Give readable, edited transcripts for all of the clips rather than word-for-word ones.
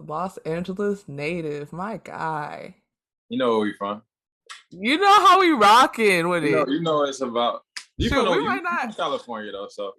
Los Angeles native, my guy. You know where we from. You know how we rocking with it. You know what it's about. True, we You might not. from California though, so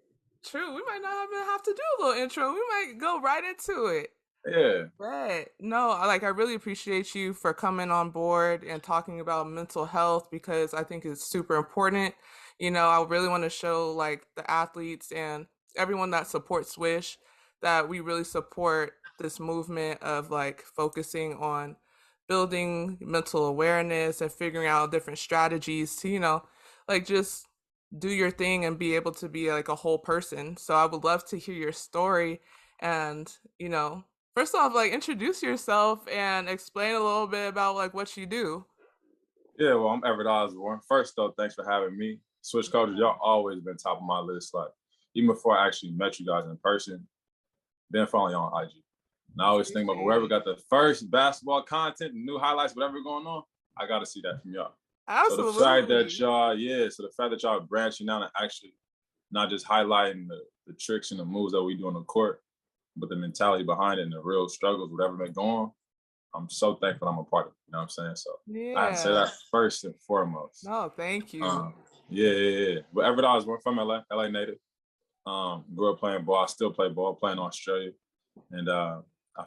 True, we might not even have to do a little intro. We might go right into it. yeah. But no, I really appreciate you for coming on board and talking about mental health because I think it's super important. I really want to show like the athletes and everyone that supports Swish that we really support this movement of like focusing on building mental awareness and figuring out different strategies to, like just do your thing and be able to be like a whole person. So I would love to hear your story and, first off, like introduce yourself and explain a little bit about like what you do. Yeah, well, I'm Everett Osborne. First though, thanks for having me. Switch coaches, y'all always been top of my list. Like even before I actually met you guys in person, been following you on IG. And I always think about whoever Appreciate. got the first basketball content, new highlights, whatever going on, I gotta see that from y'all. So the fact that Absolutely. y'all branching out and actually not just highlighting the tricks and the moves that we do on the court, but the mentality behind it and the real struggles, whatever may go on, I'm so thankful I'm a part of it. You know what I'm saying? So I had to say Yeah. that first and foremost. No, thank you. Um, yeah. But Everett Osborne from LA native. Grew up playing ball. I still play ball, playing Australia. And I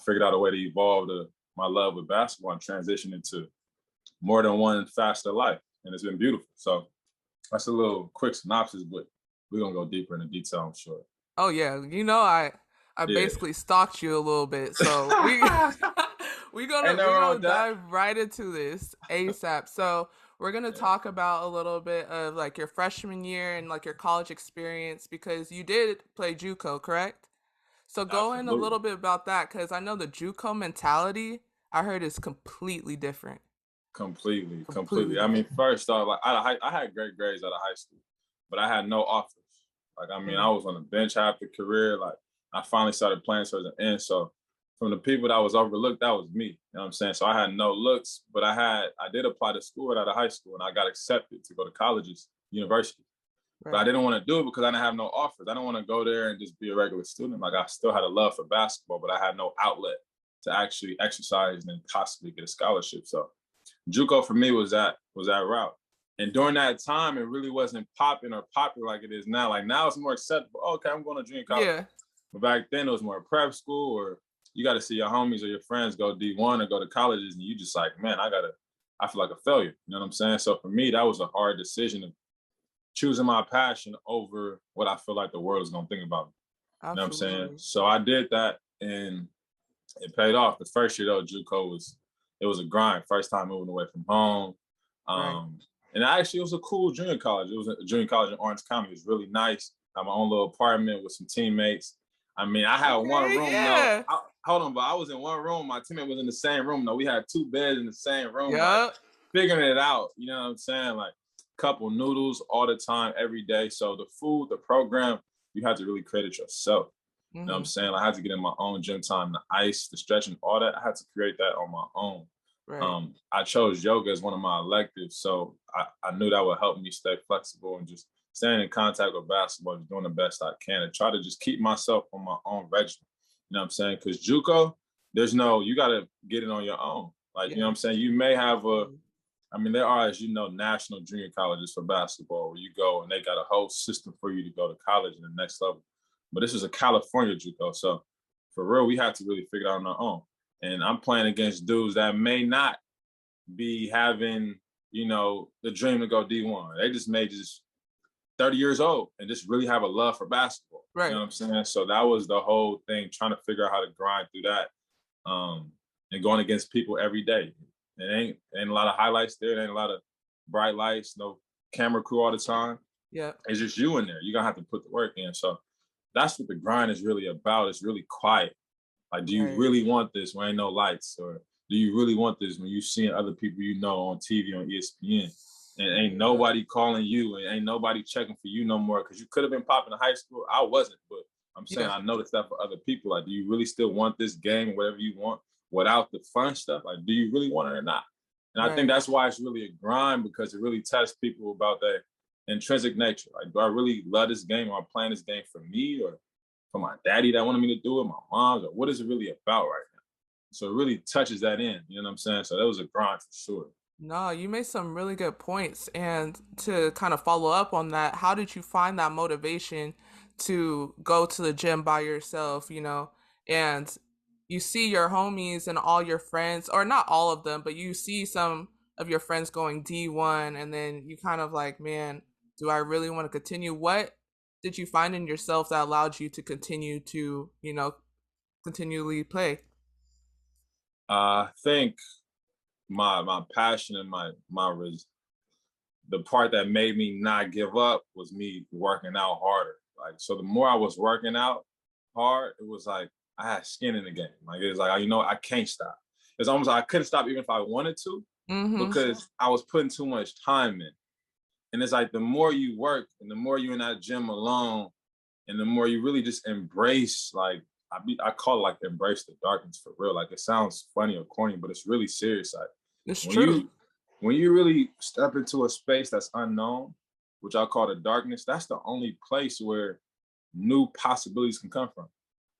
figured out a way to evolve my love with basketball and transition into more than one faster life. And it's been beautiful. So that's a little quick synopsis, but we're gonna go deeper into detail, I'm sure. Oh yeah, I Yeah. basically stalked you a little bit, so we we Ain't gonna nothing we wrong gonna with that. dive right into this ASAP. So we're gonna Yeah, talk about a little bit of like your freshman year and like your college experience because you did play JUCO, correct? So go in a absolutely. little bit about that because I know the JUCO mentality I heard is completely different. Completely. Completely I mean, different. first off, like I had great grades out of high school, but I had no offers. Like, I mean, I Mm, was on the bench half the career. Like, I finally started playing towards the end. So, from the people that was overlooked, that was me. You know what I'm saying? So I had no looks, but I did apply to school out of high school, and I got accepted to go to colleges, universities. But I right. didn't want to do it because I didn't have no offers. I didn't want to go there and just be a regular student. Like, I still had a love for basketball, but I had no outlet to actually exercise and possibly get a scholarship. So JUCO for me was that route. And during that time, it really wasn't popping or popular like it is now. Like now it's more acceptable. Oh, okay, I'm going to junior college. Yeah. But back then it was more prep school, or you got to see your homies or your friends go D1 or go to colleges, and you just like, man, I feel like a failure. You know what I'm saying? So for me, that was a hard decision of choosing my passion over what I feel like the world is gonna think about me. You know what I'm saying? Absolutely. So I did that, and it paid off. The first year though, JUCO it was a grind. First time moving away from home. Right. Um, and actually, it was a cool junior college. It was a junior college in Orange County. It was really nice. I had my own little apartment with some teammates. I mean, I had one Okay. room though. Yeah. Hold on, but I was in one room. My teammate was in the same room though. We had two beds in the same room, like Yup. figuring it out. You know what I'm saying? Like couple noodles all the time, every day. So the food, the program, you had to really create it yourself. You know what I'm Hmm. saying? I had to get in my own gym time, the ice, the stretching, all that. I had to create that on my own. Right. I chose yoga as one of my electives, so I knew that would help me stay flexible and just staying in contact with basketball, just doing the best I can, and try to just keep myself on my own regimen. You know what I'm saying? Because JUCO, you got to get it on your own. Like, you know what I'm Yes. saying? You may have Absolutely. I mean, there are, as you know, national junior colleges for basketball where you go and they got a whole system for you to go to college in the next level. But this is a California JUCO, so for real, we had to really figure it out on our own. And I'm playing against dudes that may not be having, the dream to go D1. They just may just 30 years old and just really have a love for basketball. You know Right. what I'm saying? So that was the whole thing, trying to figure out how to grind through that, and going against people every day. It ain't a lot of highlights there. It ain't a lot of bright lights, no camera crew all the time. Yep. It's just you in there. You're gonna have to put the work in. So that's what the grind is really about. It's really quiet. Like, do you Right. really want this when ain't no lights? Or do you really want this when you seeing other people you know on TV, on ESPN? And ain't Yeah. nobody calling you and ain't nobody checking for you no more because you could have been popping in high school. I wasn't, but I'm saying Yeah. I noticed that for other people. Like, do you really still want this game, whatever you want, without the fun stuff? Like, do you really want it or not? And I think Right. that's why it's really a grind, because it really tests people about their intrinsic nature. Like, do I really love this game? Or am I playing this game for me or for my daddy that wanted me to do it, my mom's, or what is it really about right now? So it really touches that in. You know what I'm saying? So that was a grind for sure. No, you made some really good points. And to kind of follow up on that, how did you find that motivation to go to the gym by yourself, and you see your homies and all your friends, or not all of them, but you see some of your friends going D1, and then you kind of like, man, do I really want to continue? What did you find in yourself that allowed you to continue to, continually play? I think my passion and the part that made me not give up was me working out harder. Like, so the more I was working out hard, it was like I had skin in the game. Like, it was like, I can't stop. It's almost like I couldn't stop even if I wanted to, Mm-hmm. because I was putting too much time in. And it's like the more you work and the more you're in that gym alone, and the more you really just embrace, like, I call it like embrace the darkness for real. Like, it sounds funny or corny, but it's really serious. Like, It's when true. you really step into a space that's unknown, which I call the darkness, that's the only place where new possibilities can come from.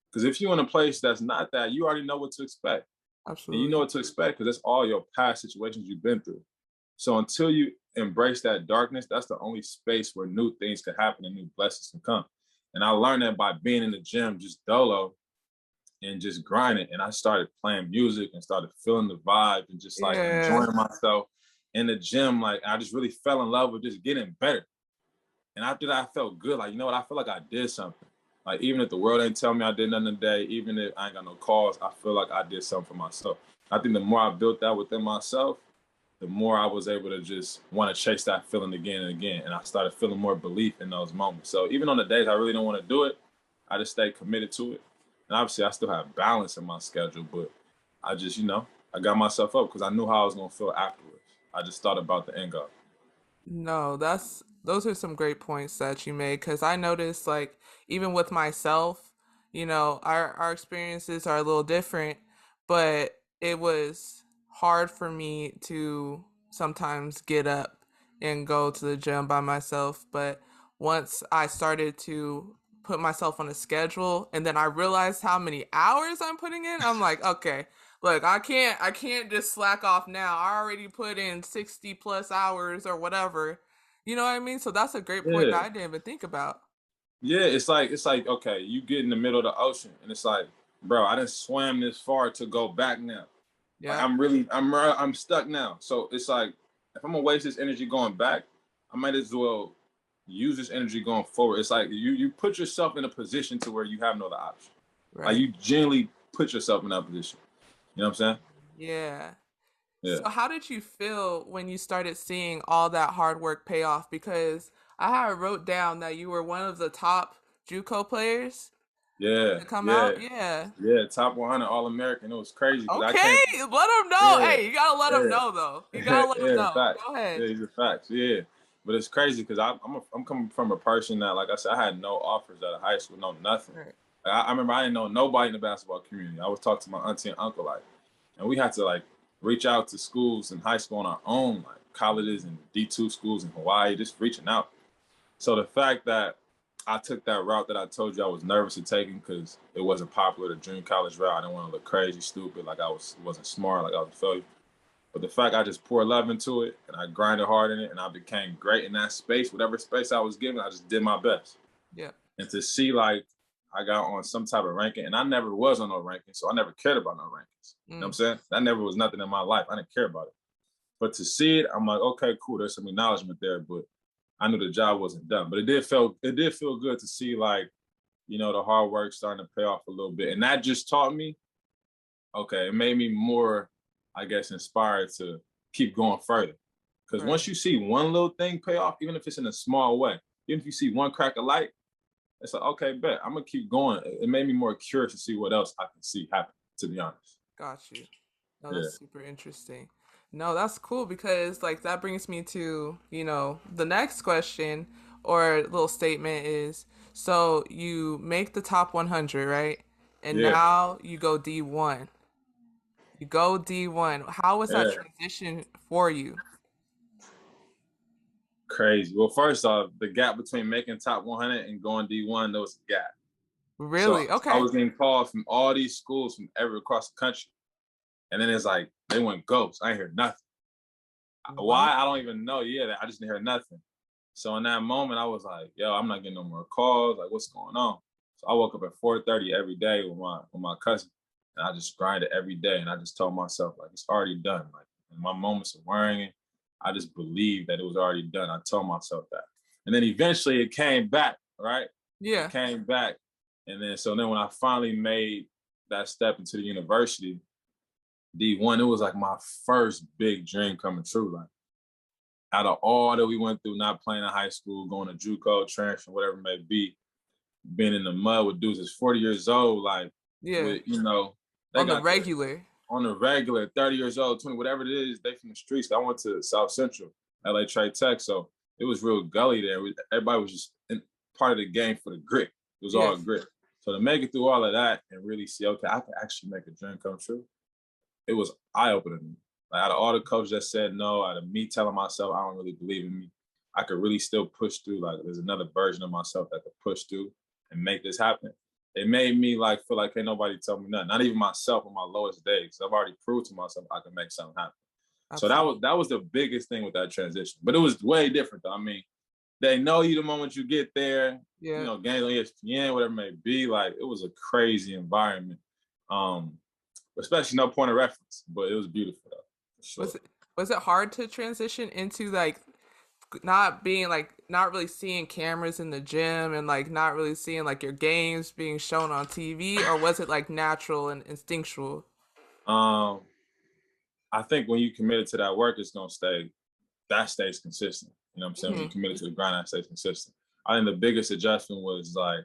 Because if you're in a place that's not that, you already know what to expect. And you know Absolutely. what to expect because that's all your past situations you've been through. So until you embrace that darkness, that's the only space where new things can happen and new blessings can come. And I learned that by being in the gym, just dolo and just grinding. And I started playing music and started feeling the vibe and just like Yeah. enjoying myself in the gym. Like, I just really fell in love with just getting better. And after that, I felt good. Like, you know what? I feel like I did something. Like, even if the world ain't tell me I did nothing today, even if I ain't got no calls, I feel like I did something for myself. I think the more I built that within myself, the more I was able to just want to chase that feeling again and again. And I started feeling more belief in those moments. So even on the days I really don't want to do it, I just stay committed to it. And obviously, I still have balance in my schedule, but I just, I got myself up because I knew how I was going to feel afterwards. I just thought about the end goal. No, those are some great points that you made because I noticed like even with myself, our experiences are a little different, but it was hard for me to sometimes get up and go to the gym by myself. But once I started to put myself on a schedule and then I realized how many hours I'm putting in, I'm like, okay, look, I can't just slack off now. I already put in 60 plus hours or whatever. You know what I mean? So that's a great point that Yeah. I didn't even think about. Yeah, it's like okay, you get in the middle of the ocean, and it's like, bro, I didn't swam this far to go back now. Like, Yeah, I'm stuck now. So it's like, if I'm gonna waste this energy going back, I might as well use this energy going forward. It's like you put yourself in a position to where you have no other option. Like, right. you genuinely put yourself in that position. You know what I'm saying? Yeah. Yeah. So how did you feel when you started seeing all that hard work pay off? Because I had wrote down that you were one of the top JUCO players Yeah. to come Yeah. out. Yeah. Yeah. Top 100 All American. It was crazy because I Okay, came. let them know. Yeah. Hey, you gotta let them Yeah. know though. You gotta let them Yeah, know. facts. Go ahead. Yeah, these are facts. Yeah, but it's crazy because I'm coming from a person that, like I said, I had no offers out of high school, no nothing. Right. I remember I didn't know nobody in the basketball community. I was talking to my auntie and uncle, like, and we had to like reach out to schools in high school on our own, like colleges and D2 schools in Hawaii, just reaching out. So the fact that I took that route that I told you I was nervous of taking because it wasn't popular, the dream college route. I didn't want to look crazy, stupid, like wasn't smart, like I was a failure. But the fact I just poured love into it and I grinded hard in it and I became great in that space, whatever space I was given, I just did my best. Yeah. And to see like I got on some type of ranking, and I never was on no ranking, so I never cared about no rankings. You know what I'm Mm. saying? That never was nothing in my life. I didn't care about it. But to see it, I'm like, okay, cool. There's some acknowledgement there, but I knew the job wasn't done. But it did feel good to see like, the hard work starting to pay off a little bit. And that just taught me, okay, it made me more, I guess, inspired to keep going further. Because Right. once you see one little thing pay off, even if it's in a small way, even if you see one crack of light, it's like, okay, bet I'm gonna keep going. It made me more curious to see what else I can see happen. To be honest, Got you. No, yeah, that's super interesting. No, that's cool because like that brings me to, the next question or little statement is so you make the top 100, right? And yeah, now you go D1. You go D1. How was that yeah. transition for you? Crazy. Well, first off, the gap between making top 100 and going D1, there was a gap. So Really? I Okay. was getting calls from all these schools from every across the country. And then it's like they went ghost. I ain't hear nothing. What? Why? I don't even know. Yeah, I just didn't hear nothing. So in that moment, I was like, yo, I'm not getting no more calls. Like, what's going on? So I woke up at 4:30 every day with my cousin. And I just grinded every day. And I just told myself, like, it's already done. Like in my moments of worrying, I just believed that it was already done. I told myself that. And then eventually it came back, right? It Yeah. came back. And then so then when I finally made that step into the university, D1, it was like my first big dream coming true. Like out of all that we went through, not playing in high school, going to JUCO, transfer, whatever it may be, being in the mud with dudes that's 40 years old, like Yeah. with, you know, they On the got the regular. on the regular, 30 years old, 20, whatever it is, they from the streets. I went to South Central, LA Trade Tech. So it was real gully there. Everybody was just part of the game for the grit. It was Yeah. all grit. So to make it through all of that and really see, okay, I can actually make a dream come true, it was eye-opening. Like out of all the coaches that said no, out of me telling myself I don't really believe in me, I could really still push through. Like there's another version of myself that could push through and make this happen. It made me like feel like ain't nobody tell me nothing, not even myself on my lowest days. I've already proved to myself I can make something happen. So Absolutely. that was the biggest thing with that transition. But it was way different though. I mean, they know you the moment you get there, you Yeah. know, games on ESPN, whatever it may be. Like it was a crazy environment. Um, especially no point of reference, but it was beautiful though, for Was sure. it was it hard to transition into like not being like not really seeing cameras in the gym and like not really seeing like your games being shown on TV, or was it like natural and instinctual? Um, I think when you committed to that work, it's gonna stay. That stays consistent. You know what I'm saying? When you Hmm. committed to the grind, that stays consistent. I think the biggest adjustment was like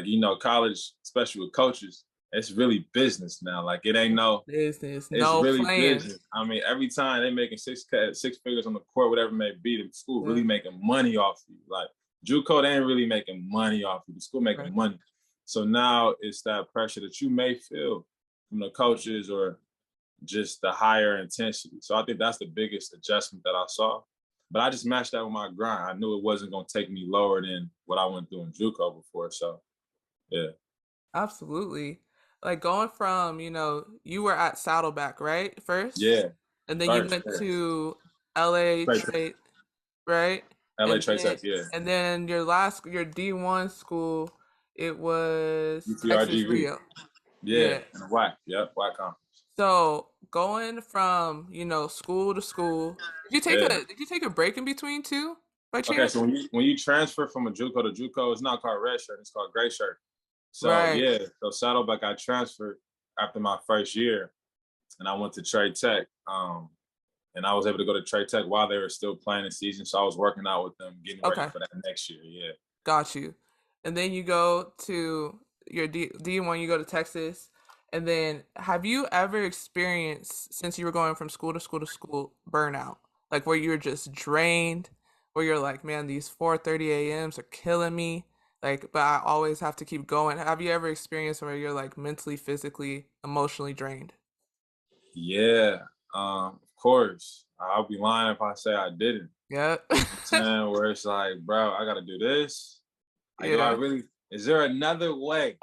you know, college, especially with coaches, it's really business now. Like it ain't no, Business, it's no really playing. business. I mean, every time they making six figures on the court, whatever it may be, the school really Yeah. making money off you. Like JUCO, they ain't really making money off you. The school making Right. money. So now it's that pressure that you may feel from the coaches or just the higher intensity. So I think that's the biggest adjustment that I saw. But I just matched that with my grind. I knew it wasn't going to take me lower than what I went through in JUCO before. So yeah, Absolutely. Like going from, you were at Saddleback, right? First, yeah. and then you First, went yeah. to LA Trade Tech, Trade, right? LA And Trade then Tech, yeah. your D1 school, it was Texas UTRGV, Rio. yeah. Yeah. And whack, yep, whack conference. So going from, school to school, Yeah. did you take a break in between too, by Okay, chance? so when you transfer from a JUCO to JUCO, it's not called red shirt, it's called gray shirt. So Right. yeah, so Saddleback I transferred after my first year and I went to Trade Tech. And I was able to go to Trade Tech while they were still playing the season. So I was working out with them, getting ready Okay. for that next year. Yeah. Got you. And then you go to your D1, you go to Texas. And then have you ever experienced, since you were going from school to school to school, burnout? Like where you're just drained, where you're like, man, these 4:30 a.m.s are killing me. Like, but I always have to keep going. Have you ever experienced where you're like mentally, physically, emotionally drained? Yeah. Of course. I'll be lying if I say I didn't. Yeah. I'm saying where it's like, bro, I gotta do this. Like, do I Yeah. really is there another way?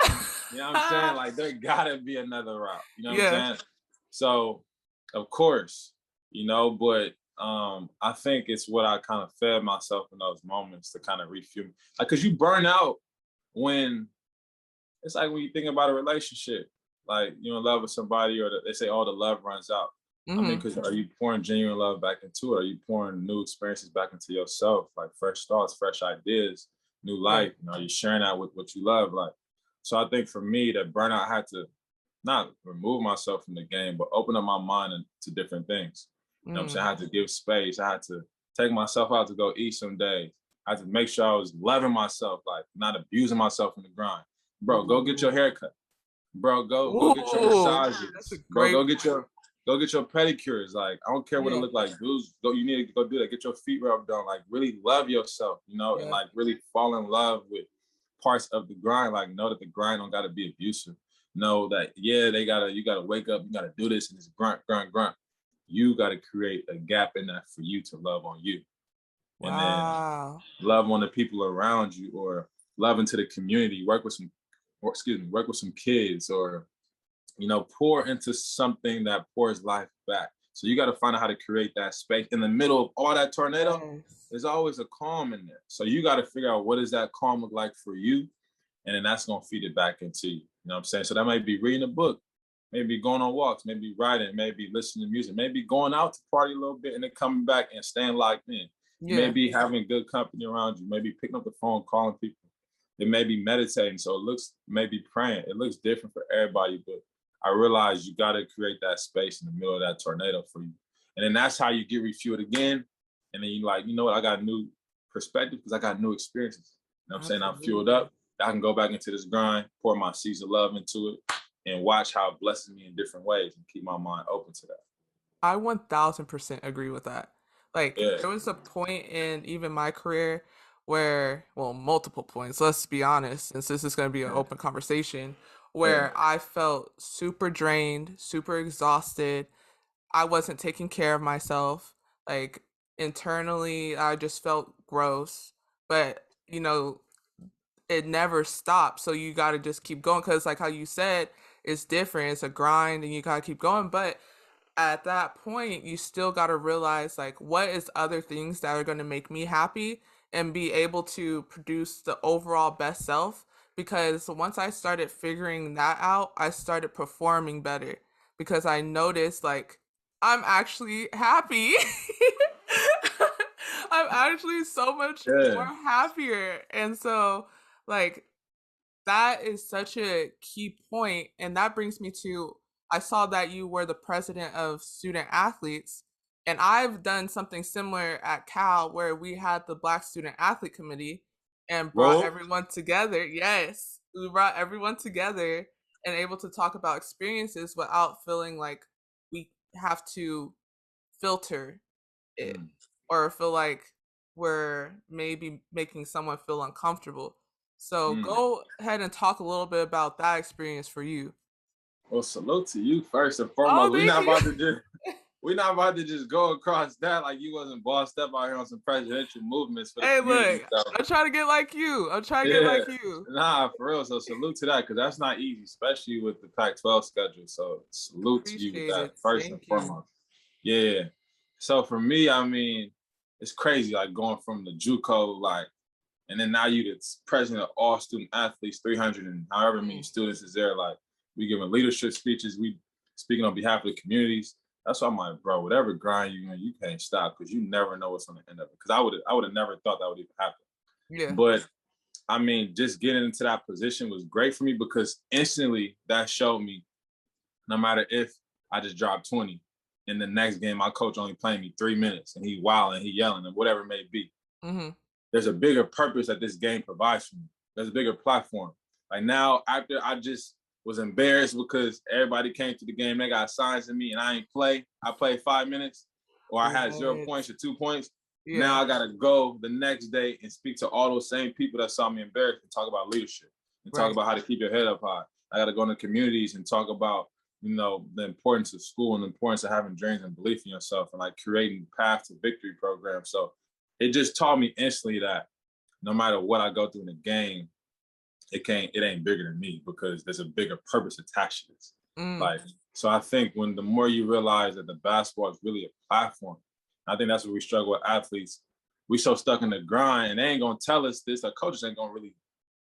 You know what I'm saying? Like there gotta be another route. You know what I'm Yeah. saying? So of course, but I think it's what I kind of fed myself in those moments to kind of refuel. Like cause you burn out when it's like when you think about a relationship, like you're in love with somebody, or they say, "Oh, the love runs out." I mean, Hmm. because are you pouring genuine love back into it? Are you pouring new experiences back into yourself, like fresh thoughts, fresh ideas, new Right. life? Are you sharing that with what you love? Like, so I think for me, that burnout had to not remove myself from the game, but open up my mind to different things. You know what I'm saying? Mm. I had to give space. I had to take myself out to go eat some days. I had to make sure I was loving myself, like not abusing myself in the grind. Bro, go get your Ooh. haircut. Bro, go get your Ooh. That's a massages. Bro, great go get your pedicures. Like, I don't care what it Yeah. look like. Dudes, go, you need to go do that. Get your feet rubbed on. Like, really love yourself, and Yeah. like really fall in love with parts of the grind. Like, know that the grind don't gotta be abusive. Know that, yeah, you gotta wake up, you gotta do this and it's grunt, grunt, grunt. You gotta create a gap in that for you to love on you. And then Wow. love on the people around you, or love into the community, work with some kids, or pour into something that pours life back. So you got to find out how to create that space in the middle of all that tornado. Yes. There's always a calm in there. So you got to figure out what does that calm look like for you, and then that's gonna feed it back into you. You know what I'm saying? So that might be reading a book, maybe going on walks, maybe writing, maybe listening to music, maybe going out to party a little bit and then coming back and staying locked in. You may Yeah. be having good company around you, maybe picking up the phone, calling people. It may be meditating. So it looks maybe praying. It looks different for everybody, but I realize you got to create that space in the middle of that tornado for you. And then that's how you get refueled again. And then you like, you know what, I got a new perspective because I got new experiences. You know what I'm saying? I'm fueled Absolutely. up. I can go back into this grind, pour my seeds of love into it, and watch how it blesses me in different ways and keep my mind open to that. I 1000% agree with that. Like, Yeah. there was a point in even my career where, well, multiple points, let's be honest, since this is going to be an Yeah. open conversation, Yeah. where I felt super drained, super exhausted. I wasn't taking care of myself. Like, internally, I just felt gross. But, it never stops. So you got to just keep going. Because, like how you said, it's different. It's a grind and you got to keep going. But at that point, you still got to realize like what is other things that are going to make me happy and be able to produce the overall best self. Because once I started figuring that out, I started performing better because I noticed like I'm actually happy. I'm actually so much more Yeah. happier. And so, like, that is such a key point, and that brings me to I saw that you were the president of student athletes, and I've done something similar at Cal where we had the Black Student Athlete Committee and brought Roll. everyone together. Yes, we brought everyone together and able to talk about experiences without feeling like we have to filter it Mm. or feel like we're maybe making someone feel uncomfortable. So Mm. go ahead and talk a little bit about that experience for you. Well, salute to you first and Oh, foremost. thank you. We're not about to just go across that like you wasn't bossed up out here on some presidential movements for the Hey, community. look, So I'm trying to get like you. I'm trying to get yeah, like you. nah, for real. So salute to that because that's not easy, especially with the Pac-12 schedule. So salute to you with Appreciate that it. first and Thank you. foremost. Yeah. So for me, I mean, it's crazy like going from the JUCO like, and then now you the president of all student athletes, 300 and however many Mm, students is there. Like we giving leadership speeches, we speaking on behalf of the communities. That's why I'm like, bro, whatever grind you in, you can't stop because you never know what's on the end of it. Because I would have never thought that would even happen. yeah. But I mean, just getting into that position was great for me because instantly that showed me no matter if I just dropped 20 in the next game, my coach only playing me 3 minutes and he wilding, he yelling, and whatever it may be. Hmm. There's a bigger purpose that this game provides for me. There's a bigger platform. Like now, after I just was embarrassed because everybody came to the game, they got signs of me and I ain't play. I played 5 minutes, or I had 0 points What? or 2 points. Now Yeah. I gotta go the next day and speak to all those same people that saw me embarrassed and talk about leadership and talk Right. about how to keep your head up high. I gotta go into communities and talk about the importance of school and the importance of having dreams and belief in yourself and like creating path to victory programs. So it just taught me instantly that no matter what I go through in the game, it ain't bigger than me because there's a bigger purpose attached to this. Mm, Like, so I think when the more you realize that the basketball is really a platform, I think that's where we struggle with athletes. We so stuck in the grind and they ain't gonna tell us this. Our coaches ain't gonna really,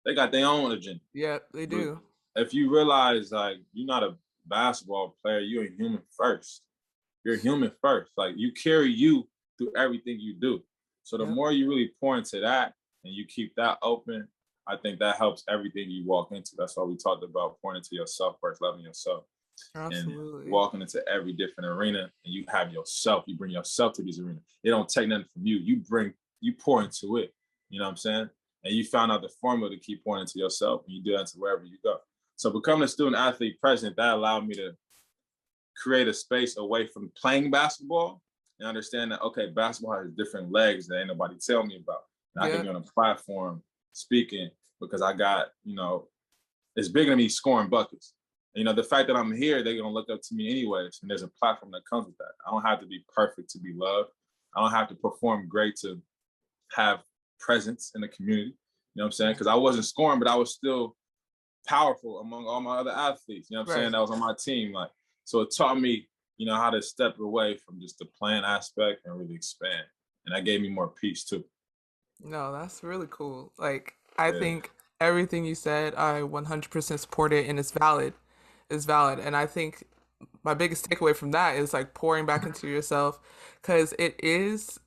they got their own agenda. yeah, they But do. if you realize like you're not a basketball player, you're a human first. You're human first. Like you carry you through everything you do. So the Yep. more you really pour into that and you keep that open, I think that helps everything you walk into. That's why we talked about pouring into yourself first, loving yourself, and Absolutely. walking into every different arena. And you have yourself. You bring yourself to these arenas. It don't take nothing from you. You pour into it. You know what I'm saying? And you found out the formula to keep pouring into yourself, and you do that to wherever you go. So becoming a student athlete president, that allowed me to create a space away from playing basketball and understand that okay, basketball has different legs that ain't nobody tell me about. And I can be Yep. on a platform speaking because I got, it's bigger than me scoring buckets. The fact that I'm here, they're gonna look up to me anyways. And there's a platform that comes with that. I don't have to be perfect to be loved. I don't have to perform great to have presence in the community. You know what I'm saying? Because I wasn't scoring, but I was still powerful among all my other athletes. You know what I'm saying? Right. That was on my team. Like, so it taught me, how to step away from just the playing aspect and really expand. And that gave me more peace too. No, that's really cool. Like, I Yeah. think everything you said, I 100% support it and it's valid. It's valid. And I think my biggest takeaway from that is like pouring back into yourself because it is.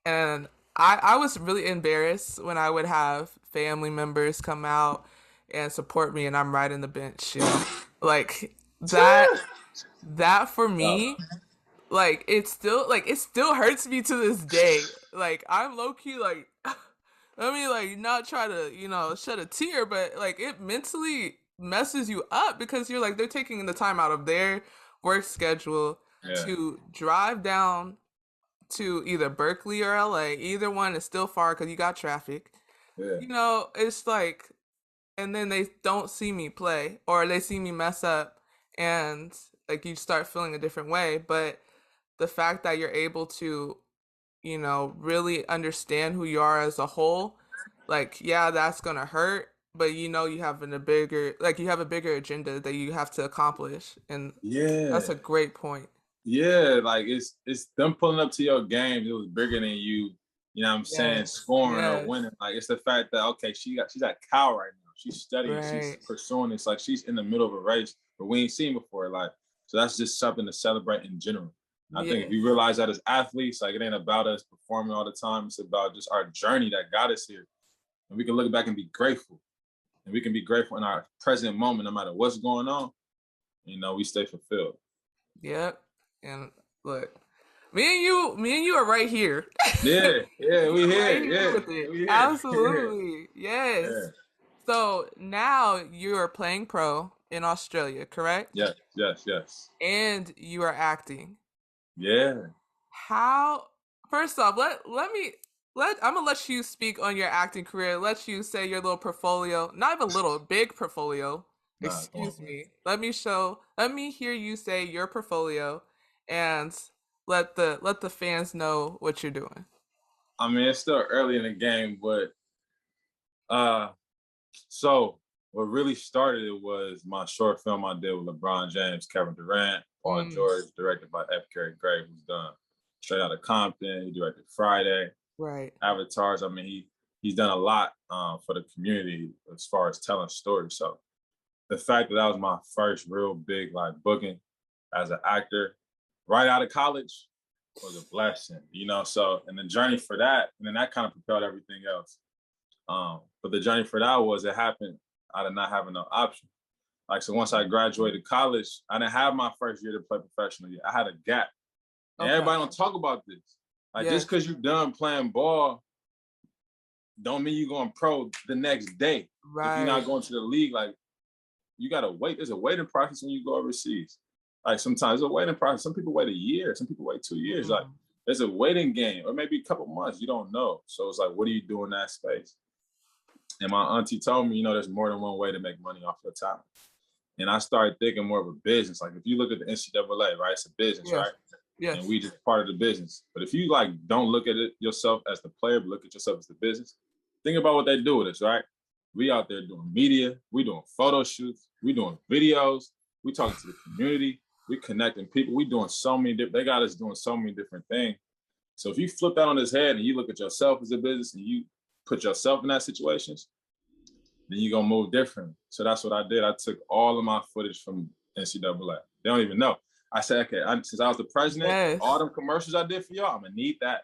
And I was really embarrassed when I would have family members come out and support me and I'm riding the bench, you know? Like that for Oh, me, like it still hurts me to this day. Like I'm low key like let me like not try to, shed a tear, but like it mentally messes you up because you're like they're taking the time out of their work schedule yeah, to drive down to either Berkeley or LA. Either one is still far because you got traffic. yeah, It's like, and then they don't see me play or they see me mess up and like you start feeling a different way. But the fact that you're able to, really understand who you are as a whole, like, yeah, that's gonna hurt, but you have you have a bigger agenda that you have to accomplish. And that's yeah. a great point. Yeah, like it's them pulling up to your game. It was bigger than you. You know what I'm saying? Yes. Scoring or Yes. winning. Like it's the fact that okay, she's at Cal right now. She's studying. She's Right. pursuing this. Like she's in the middle of a race, but we ain't seen before. Like so, that's just something to celebrate in general. I think if Yeah. you realize that as athletes, like it ain't about us performing all the time. It's about just our journey that got us here, and we can look back and be grateful. And we can be grateful in our present moment, no matter what's going on. We stay fulfilled. Yep. And look, me and you are right here. Yeah, yeah, we We're right here. here Yeah, with it. we here. Yeah, Absolutely. yeah. Yes. So now you are playing pro in Australia, correct? Yes, yes, yes. And you are acting. Yeah. How first off, I'm gonna let you speak on your acting career. Let you say your little portfolio. Not even little, big portfolio. Nah, come on, Excuse man. me. Let me hear you say your portfolio and let the fans know what you're doing. I mean, it's still early in the game, but uh so what really started it was my short film I did with LeBron James, Kevin Durant, Paul Mm, George, directed by F. Gary Gray, who's done Straight Outta Compton. He directed Friday, right. Avatars. I mean, he's done a lot for the community as far as telling stories. So the fact that that was my first real big like booking as an actor right out of college was a blessing. So and the journey for that, and then that kind of propelled everything else. But the journey for that was it happened out of not having no option. Like so once I graduated college, I didn't have my first year to play professional yet. I had a gap. And Okay. everybody don't talk about this. Like just Yes. because you're done playing ball, don't mean you're going pro the next day. If you're not Right. going to the league, like you gotta wait. There's a waiting process when you go overseas. Like sometimes there's a waiting process. Some people wait a year, some people wait 2 years. Like Mm, there's a waiting game, or maybe a couple months. You don't know. So it's like, what do you do in that space? And my auntie told me, there's more than one way to make money off your talent. And I started thinking more of a business. Like if you look at the NCAA, right? It's a business, yes. right? And Yes. we just part of the business. But if you like don't look at it yourself as the player, but look at yourself as the business, think about what they do with us, right? We out there doing media, we doing photo shoots, we doing videos, we talking to the community, we connecting people, we doing so many different, they got us doing so many different things. So if you flip that on his head and you look at yourself as a business and you put yourself in that situations, then you're gonna move differently. So that's what I did. I took all of my footage from NCAA. They don't even know. I said, okay, since I was the president, all Yes. them commercials I did for y'all, I'm gonna need that.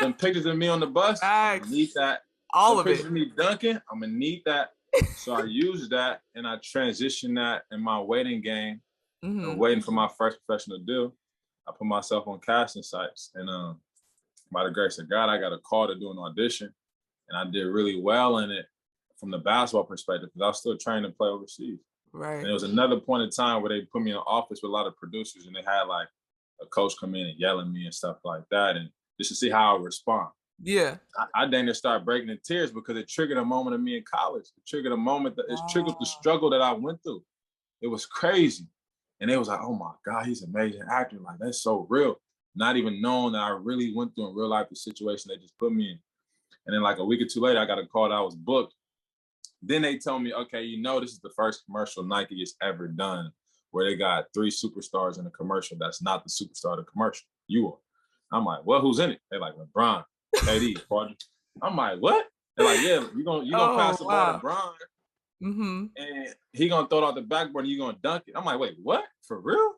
Them pictures of me on the bus, I'm gonna need Facts. that. All Them of pictures it. of me dunking, I'm gonna need that. So I used that and I transitioned that in my waiting game and Hmm. waiting for my first professional deal. I put myself on casting sites and by the grace of God, I got a call to do an audition and I did really well in it from the basketball perspective because I was still trying to play overseas. And Right. there was another point in time where they put me in an office with a lot of producers and they had like a coach come in and yell at me and stuff like that. And just to see how I would respond. Yeah. I dang near started breaking in tears because it triggered a moment of me in college. It triggered a moment that it triggered the Wow. struggle that I went through. It was crazy. And it was like, oh my God, he's an amazing actor. Like, that's so real. Not even knowing that I really went through in real life the situation they just put me in. And then like a week or two later, I got a call that I was booked Then they told me, okay, this is the first commercial Nike has ever done where they got 3 superstars in a commercial that's not the superstar of the commercial. You are. I'm like, well, who's in it? They're like, LeBron, KD, Paul. I'm like, what? They're like, yeah, you gonna pass Oh, the ball to wow. Bron Mhm. and he gonna throw it out the backboard and you gonna dunk it. I'm like, wait, what? For real?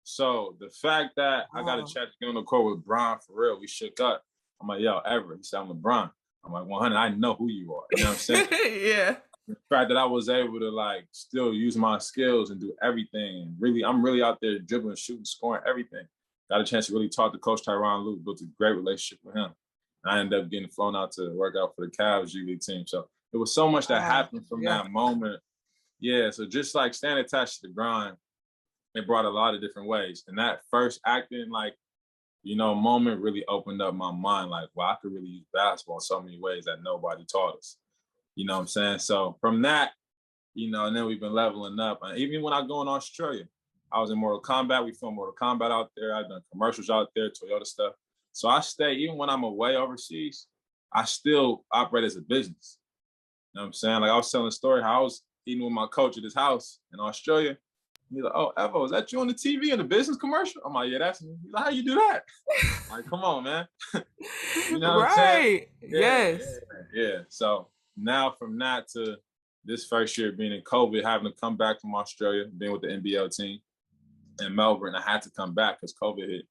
So the fact that I got a Wow. chance to get on the court with Bron for real, we shook up. I'm like, yo, Everett. He said, I'm LeBron. I'm like, 100, I know who you are. You know what I'm saying? Yeah. The fact that I was able to like still use my skills and do everything. And really, I'm really out there dribbling, shooting, scoring, everything. Got a chance to really talk to Coach Tyronn Lue, built a great relationship with him. I ended up getting flown out to work out for the Cavs G League team. So there was so much that Wow. happened from Yeah. that moment. Yeah. So just like staying attached to the grind, it brought a lot of different ways. And that first acting, like, moment really opened up my mind. Like, well, I could really use basketball in so many ways that nobody taught us. You know what I'm saying? So from that, and then we've been leveling up. And even when I go in Australia, I was in Mortal Kombat. We filmed Mortal Kombat out there. I've done commercials out there, Toyota stuff. So I stay, even when I'm away overseas, I still operate as a business. You know what I'm saying? Like I was telling a story how I was eating with my coach at his house in Australia. He's like, oh, Evo, is that you on the TV in the business commercial? I'm like, yeah, that's me. He's like, how you do that? Like, come on, man. You know what I'm saying? Right. Yeah, Yes. yeah. So now from that to this first year being in COVID, having to come back from Australia, being with the NBL team in Melbourne, I had to come back because COVID hit.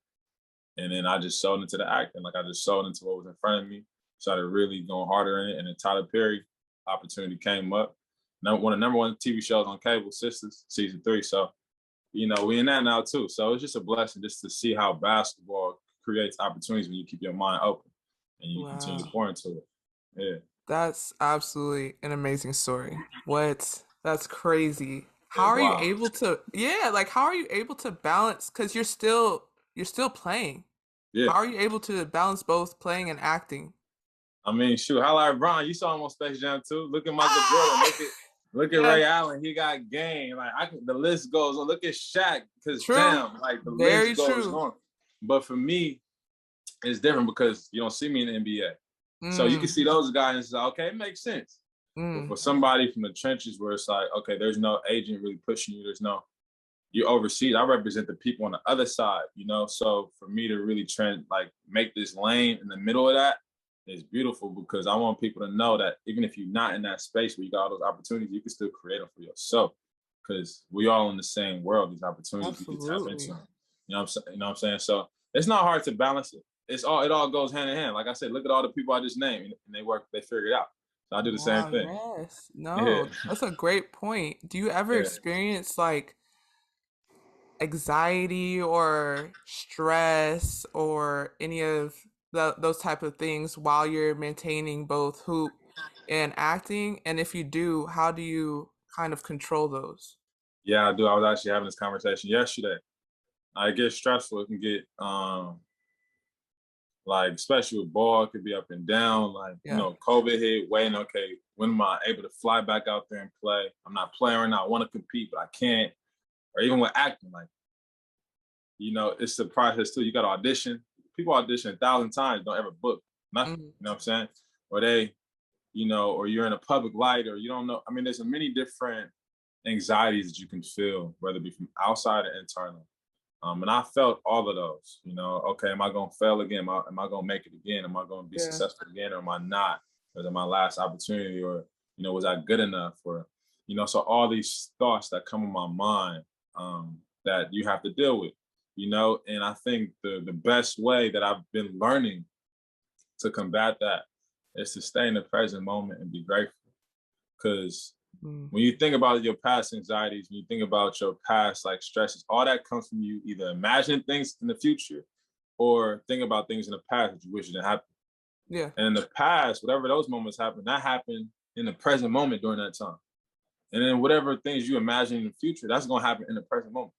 And then I just sold into the acting. Like I just sold into what was in front of me, started really going harder in it. And then Tyler Perry opportunity came up. One of the number one TV shows on cable, Sisters, season 3. So, we in that now too. So it's just a blessing just to see how basketball creates opportunities when you keep your mind open and you continue to Wow. pour into it. Yeah. That's absolutely an amazing story. What? That's crazy. How It's are you wild. able to, yeah, like how are you able to balance, because you're still playing. Yeah. How are you able to balance both playing and acting? I mean, shoot, how like Brian, you saw him on Space Jam too. Look at Michael Jordan. Ah! Look at Yeah, Ray Allen. He got game. Like the list goes on. Look at Shaq. Because true. damn, like the list Very goes true. on. But for me, it's different because you don't see me in the NBA. So you can Mm, see those guys and say, okay, it makes sense. But mm, for somebody from the trenches where it's like, okay, there's no agent really pushing you. You overseas. I represent the people on the other side. So for me to really make this lane in the middle of that is beautiful because I want people to know that even if you're not in that space where you got all those opportunities, you can still create them for yourself because we all in the same world. These opportunities we can tap into. absolutely. You know what I'm saying? So it's not hard to balance it. It all goes hand in hand. Like I said, look at all the people I just named and they figure it out. So I do the same Wow, thing. yes. Yeah. No, that's a great point. Do you ever Yeah. experience like anxiety or stress or any of those type of things while you're maintaining both hoop and acting? And if you do, how do you kind of control those? Yeah, I do. I was actually having this conversation yesterday. It gets stressful. It can get like especially with ball, it could be up and down. Like, Yeah. COVID hit, waiting, okay, when am I able to fly back out there and play? I'm not playing right now. I want to compete, but I can't. Or even with acting, like, it's the process too. You gotta audition. People audition 1,000 times, don't ever book nothing. Mm, You know what I'm saying? Or they, or you're in a public light, or you don't know. I mean, there's many different anxieties that you can feel, whether it be from outside or internal. And I felt all of those, okay, am I going to fail again? Am I going to make it again? Am I going to be yeah. successful again? Or am I not? Was it my last opportunity? Or, was I good enough? Or, so all these thoughts that come in my mind that you have to deal with, and I think the best way that I've been learning to combat that is to stay in the present moment and be grateful. Because Mm, when you think about your past anxieties, when you think about your past like stresses, all that comes from you either imagining things in the future or think about things in the past that you wish didn't happen. yeah. And in the past, whatever those moments happened, that happened in the present moment during that time. And then whatever things you imagine in the future, that's going to happen in the present moment.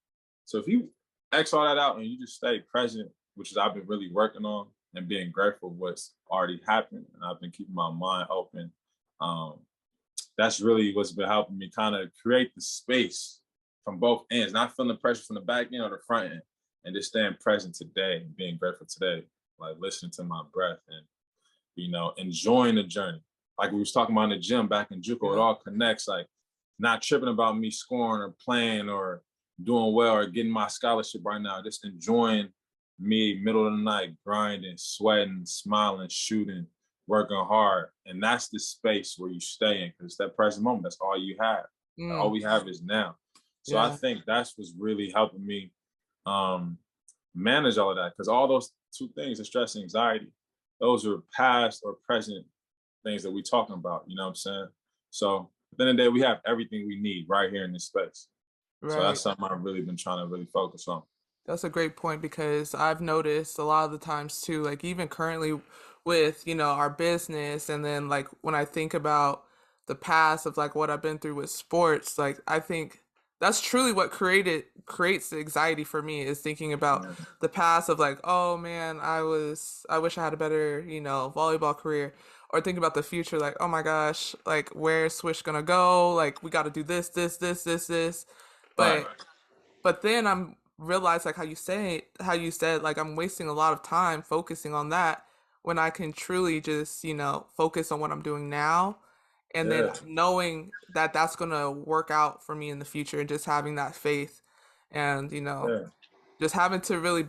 So if you X all that out and you just stay present, which is I've been really working on and being grateful for what's already happened, and I've been keeping my mind open. Um, that's really what's been helping me kind of create the space from both ends, not feeling the pressure from the back end or the front end, and just staying present today and being grateful today, like listening to my breath and, enjoying the journey. like we was talking about in the gym back in JUCO, it Yeah. all connects. Like not tripping about me scoring or playing or doing well or getting my scholarship right now, just enjoying me middle of the night, grinding, sweating, smiling, shooting, working hard. And that's the space where you stay in because that present moment, that's all you have. All Mm, we have is now. So I yeah. think that's what's really helping me um, manage all of that because all those two things, the stress and anxiety, those are past or present things that we're talking about. You know what I'm saying? So at the end of the day, we have everything we need right here in this space. So Right. that's something I've really been trying to really focus on. That's a great point because I've noticed a lot of the times too, like even currently with, our business and then like when I think about the past of like what I've been through with sports, like I think that's truly what creates the anxiety for me is thinking about Yeah, the past of like, oh man, I wish I had a better, volleyball career. Or think about the future, like, oh my gosh, like where's Swish gonna go? Like we gotta do this. right. But then I'm realize like how you said like I'm wasting a lot of time focusing on that when I can truly just, focus on what I'm doing now and then Yeah, knowing that that's going to work out for me in the future and just having that faith and, yeah, just having to really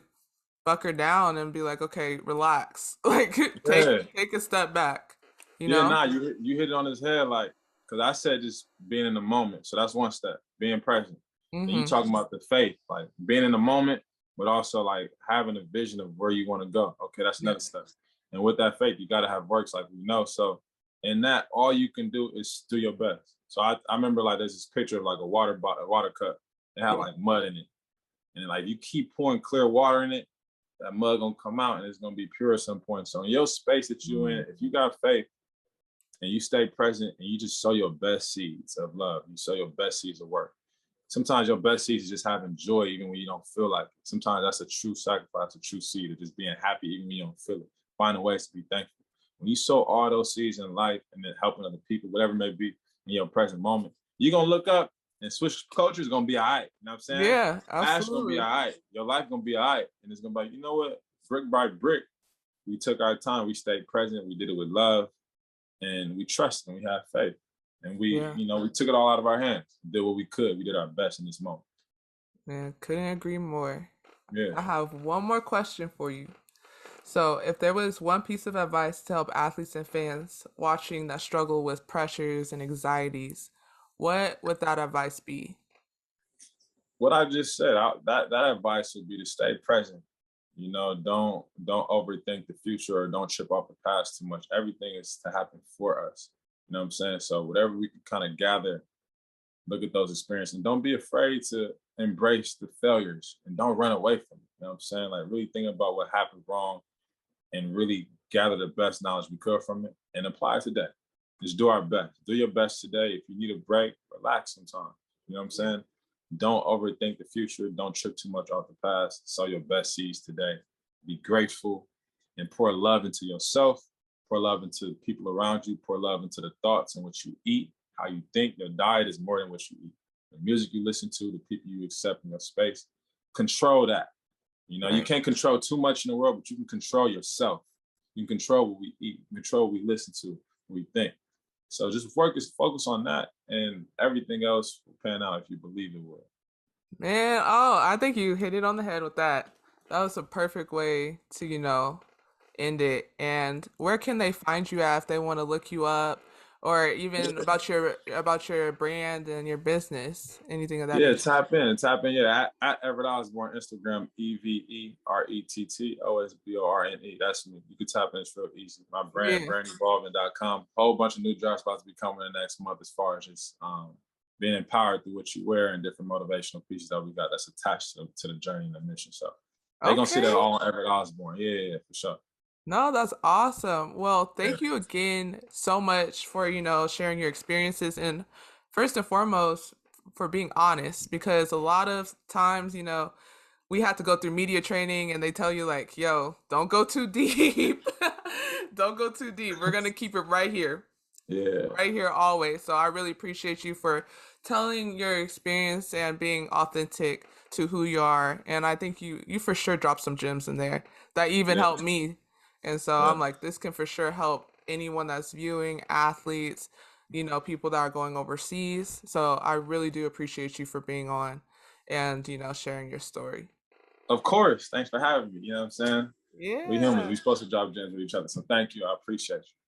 bucker down and be like, okay, relax. Like yeah. take a step back, you Yeah, know? nah, you hit it on his head, like, because I said just being in the moment. So that's one step, being present. And you Mhm. talking about the faith, like being in the moment, but also like having a vision of where you want to go. Okay, that's Yeah. another step. And with that faith, you got to have works, like we know. So in that, all you can do is do your best. So I remember like there's this picture of like a water bottle, a water cup. It had Yeah. like mud in it, and like you keep pouring clear water in it, that mud gonna come out and it's gonna be pure at some point. So in your space that you in, Mm. if you got faith and you stay present and you just sow your best seeds of love, you sow your best seeds of work. Sometimes your best seeds is just having joy even when you don't feel like it. Sometimes that's a true sacrifice, a true seed of just being happy even when you don't feel it. Finding ways to be thankful. When you sow all those seeds in life and then helping other people, whatever it may be in your present moment, you're gonna look up and Swish culture is gonna be all right. You know what I'm saying? Yeah, Ash gonna be absolutely. all right. Your life gonna be all right. And it's gonna be like, you know what? Brick by brick, we took our time, we stayed present, we did it with love, and we trust and we have faith. And we, Yeah. we took it all out of our hands, did what we could. We did our best in this moment. Man, couldn't agree more. Yeah. I have one more question for you. So, if there was one piece of advice to help athletes and fans watching that struggle with pressures and anxieties, what would that advice be? What I just said, that advice would be to stay present. Don't overthink the future or don't trip off the past too much. Everything is to happen for us. You know what I'm saying? So whatever we can kind of gather, look at those experiences and don't be afraid to embrace the failures and don't run away from it. You know what I'm saying? Like really think about what happened wrong and really gather the best knowledge we could from it and apply it today. Just do our best. Do your best today. If you need a break, relax sometimes. You know what I'm Yeah. saying? Don't overthink the future. Don't trip too much off the past. Sow your best seeds today. Be grateful and pour love into yourself, pour love into the people around you, pour love into the thoughts and what you eat, how you think. Your diet is more than what you eat. The music you listen to, the people you accept in your space. Control that. You Right. can't control too much in the world, but you can control yourself. You can control what we eat, control what we listen to, what we think. So just focus on that, and everything else will pan out if you believe it will. Man, oh, I think you hit it on the head with that. That was a perfect way to, end it. And where can they find you at if they want to look you up or even about your brand and your business, anything of that Yeah, nature? tap in. Yeah, at Everett Osborne, Instagram, EverettOsborne. That's me. You can tap in. It's real easy. My brand, Yeah. brandinvolvement.com. Whole bunch of new drops about to be coming in the next month as far as just being empowered through what you wear and different motivational pieces that we got that's attached to the journey and the mission. So they're gonna see that Okay. all on Everett Osborne. Yeah, for sure. No, that's awesome. Well, Yeah. thank you again so much for, sharing your experiences and first and foremost for being honest because a lot of times, we had to go through media training and they tell you like, yo, don't go too deep. Don't go too deep. We're going to keep it Yeah. right here always. So I really appreciate you for telling your experience and being authentic to who you are. And I think you for sure dropped some gems in there that even Yeah. helped me. And so Yeah. I'm like, this can for sure help anyone that's viewing, athletes, people that are going overseas. So I really do appreciate you for being on and, sharing your story. Of course. Thanks for having me. You know what I'm saying? We humans, Yeah. we supposed to drop gems with each other. So thank you. I appreciate you.